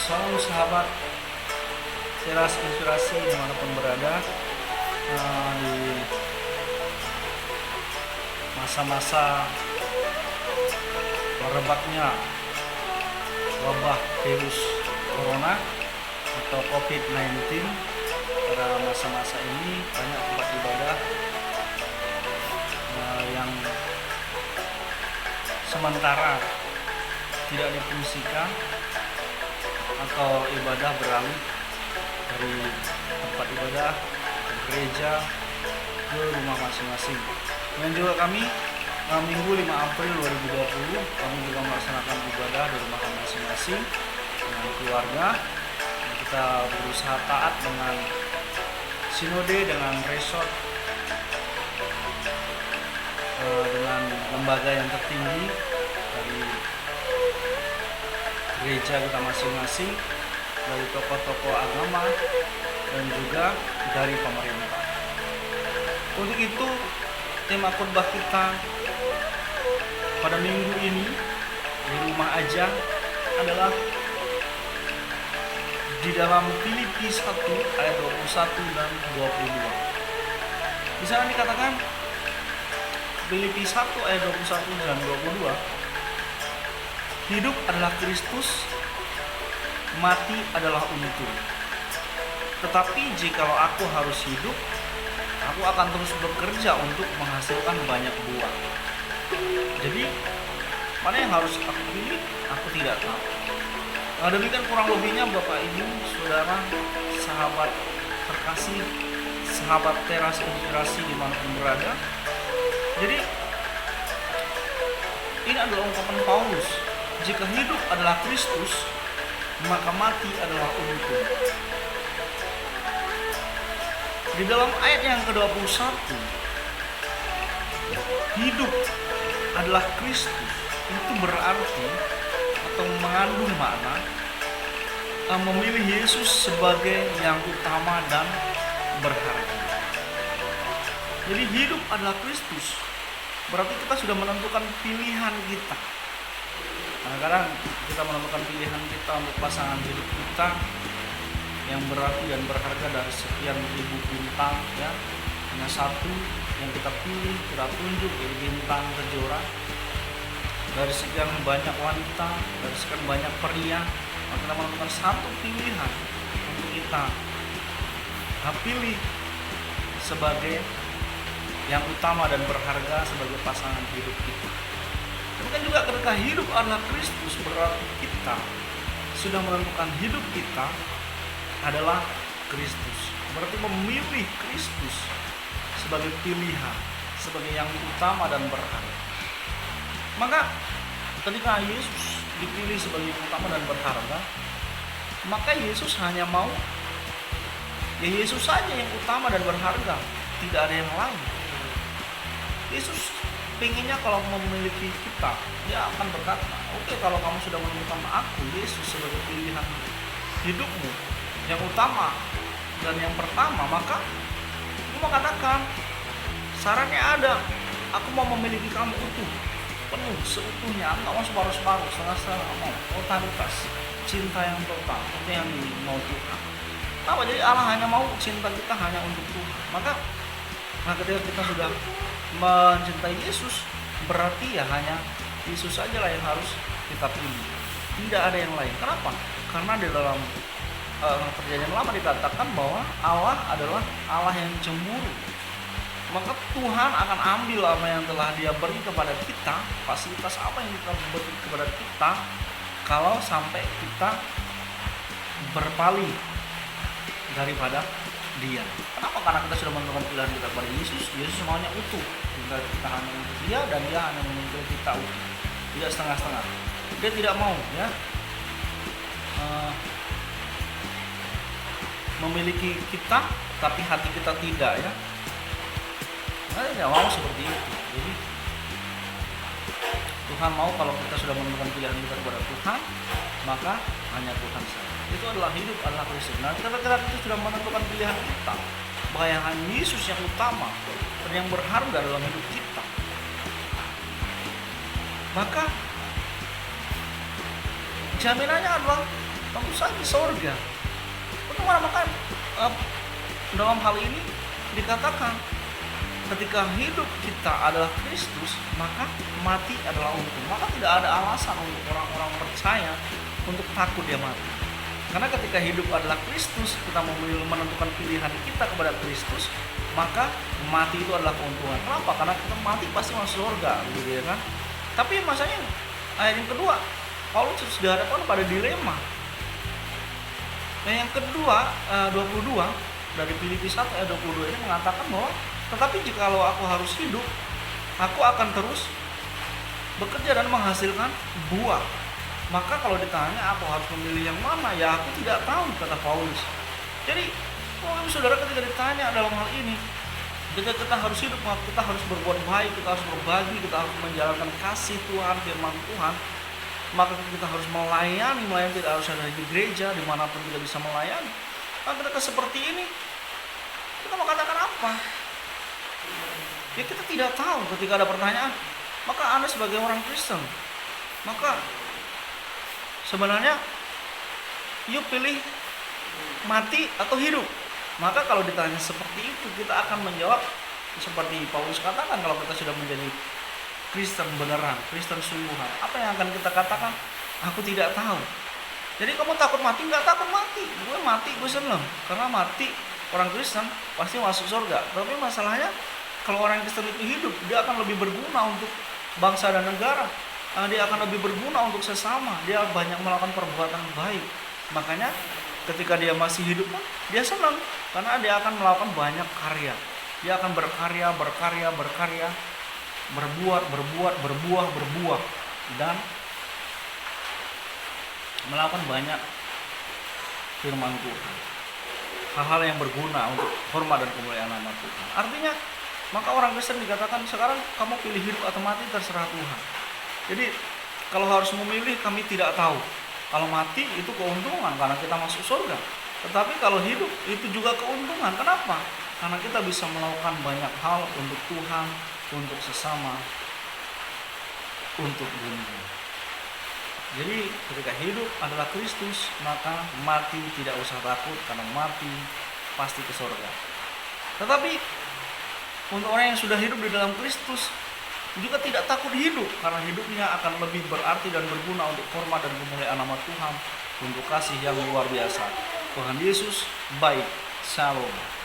Shalom sahabat Teras Inspirasi dimanapun berada, di masa-masa merebaknya wabah virus corona atau COVID-19. Pada masa-masa ini banyak tempat ibadah yang sementara tidak difungsikan atau ibadah beralih dari tempat ibadah ke gereja ke rumah masing-masing. Dan juga kami Minggu 5 April 2020 kami juga melaksanakan ibadah di rumah masing-masing dengan keluarga. Dan kita berusaha taat dengan sinode, dengan resort, dengan lembaga yang tertinggi dari gereja kita masing-masing, dari tokoh-tokoh agama dan juga dari pemerintah. Untuk itu tema khotbah kita pada minggu ini di rumah aja adalah di dalam Filipi 1 ayat 21 dan 22. Di sana dikatakan, Filipi 1 ayat 21 dan 22, hidup adalah Kristus, mati adalah untung. Tetapi jikalau aku harus hidup, aku akan terus bekerja untuk menghasilkan banyak buah. Jadi, mana yang harus aku pilih? Aku tidak tahu. Nah, demikian kurang lebihnya Bapak Ibu, Saudara, sahabat terkasih, sahabat Teras Inspirasi dimanapun berada. Jadi, ini adalah ungkapan Paulus. Jika hidup adalah Kristus, maka mati adalah untung. Di dalam ayat yang ke-21, hidup adalah Kristus, itu berarti atau mengandung makna memilih Yesus sebagai yang utama dan berharga. Jadi hidup adalah Kristus, berarti kita sudah menentukan pilihan kita. Kadang-kadang kita menentukan pilihan kita untuk pasangan hidup kita yang berarti dan berharga dari sekian ribu bintang, ya, hanya satu yang kita pilih, kita tunjuk, yaitu bintang kejora. Dari sekian banyak wanita, dari sekian banyak pria, maka kita menentukan satu pilihan untuk kita pilih sebagai yang utama dan berharga sebagai pasangan hidup kita. Demikian juga ketika hidup adalah Kristus, berarti kita sudah menentukan hidup kita adalah Kristus. Berarti memilih Kristus sebagai pilihan, sebagai yang utama dan berharga. Maka ketika Yesus dipilih sebagai yang utama dan berharga, maka Yesus hanya mau Yesus saja yang utama dan berharga, tidak ada yang lain. Yesus pengennya kalau memiliki kita, dia akan berkata, oke, kalau kamu sudah menemukan aku, Yesus, sebagai pilihan hidupmu yang utama dan yang pertama, maka aku mau katakan, sarannya ada, aku mau memiliki kamu utuh, penuh, seutuhnya, aku gak mau separuh-separuh, setengah-setengah, mau totalitas, cinta yang total, itu yang mau Tuhan. Kenapa? Jadi Allah hanya mau cinta kita hanya untuk Tuhan. Maka ketika kita sudah mencintai Yesus, berarti ya hanya Yesus saja lah yang harus kita pilih, tidak ada yang lain. Kenapa? Karena di dalam perjanjian lama dikatakan bahwa Allah adalah Allah yang cemburu. Maka Tuhan akan ambil apa yang telah Dia beri kepada kita, fasilitas apa yang kita beri kepada kita, kalau sampai kita berpaling daripada Dia. Kenapa? Karena kita sudah menentukan pilihan kita pada Yesus. Yesus semuanya utuh. Kita hanya untuk Dia dan Dia hanya menuntut kita utuh, tidak setengah-setengah. Dia tidak mau, ya, memiliki kita tapi hati kita tidak, ya. Nah, dia tidak mau seperti itu. Jadi Tuhan mau kalau kita sudah menentukan pilihan kita kepada Tuhan, maka hanya Tuhan saja. Itu adalah hidup adalah Kristus. Nah, ketika kita sudah menentukan pilihan kita, bahwa hanya Yesus yang utama dan yang berharga dalam hidup kita, maka jaminannya adalah tentu saja sorga. Bagaimana? Maka dalam hal ini dikatakan ketika hidup kita adalah Kristus, maka mati adalah untung. Maka tidak ada alasan untuk orang-orang percaya untuk takut dia mati. Karena ketika hidup adalah Kristus, kita menentukan pilihan kita kepada Kristus, maka mati itu adalah keuntungan. Kenapa? Karena kita mati pasti masuk surga, gitu ya kan? Tapi masanya ayat yang kedua, Paulus sudah dihadapkan pada dilema. Nah, yang kedua 22 dari Filipi 1 ayat 22 ini mengatakan bahwa tetapi jikalau aku harus hidup, aku akan terus bekerja dan menghasilkan buah. Maka kalau ditanya aku harus memilih yang mana, ya aku tidak tahu, kata Paulus. Jadi saudara, ketika ditanya dalam hal ini, ketika kita harus hidup, maka kita harus berbuat baik, kita harus berbagi, kita harus menjalankan kasih Tuhan, firman Tuhan. Maka kita harus melayani tidak harus ada di gereja, dimanapun kita bisa melayani. Nah, ketika seperti ini, kita mau katakan apa? Ya kita tidak tahu. Ketika ada pertanyaan, maka Anda sebagai orang Kristen, maka sebenarnya yuk pilih mati atau hidup. Maka kalau ditanya seperti itu, kita akan menjawab seperti Paulus katakan, kalau kita sudah menjadi Kristen beneran, Kristen sungguhan, apa yang akan kita katakan? Aku tidak tahu. Jadi kamu takut mati? Enggak takut mati. Gue mati, gue seneng. Karena mati, orang Kristen pasti masuk surga. Tapi masalahnya, kalau orang Kristen itu hidup, dia akan lebih berguna untuk bangsa dan negara. Dia akan lebih berguna untuk sesama. Dia banyak melakukan perbuatan baik. Makanya ketika dia masih hidup pun, dia senang. Karena dia akan melakukan banyak karya. Dia akan berbuah, dan melakukan banyak firman Tuhan, hal-hal yang berguna untuk hormat dan kemuliaan nama Tuhan. Artinya, maka orang Kristen dikatakan sekarang kamu pilih hidup atau mati, terserah Tuhan. Jadi kalau harus memilih, kami tidak tahu. Kalau mati itu keuntungan karena kita masuk surga. Tetapi kalau hidup itu juga keuntungan. Kenapa? Karena kita bisa melakukan banyak hal untuk Tuhan, untuk sesama, untuk dunia. Jadi ketika hidup adalah Kristus, maka mati tidak usah takut, karena mati pasti ke surga. Tetapi untuk orang yang sudah hidup di dalam Kristus juga tidak takut hidup, karena hidupnya akan lebih berarti dan berguna untuk hormat dan kemuliaan nama Tuhan, untuk kasih yang luar biasa. Tuhan Yesus baik. Shalom.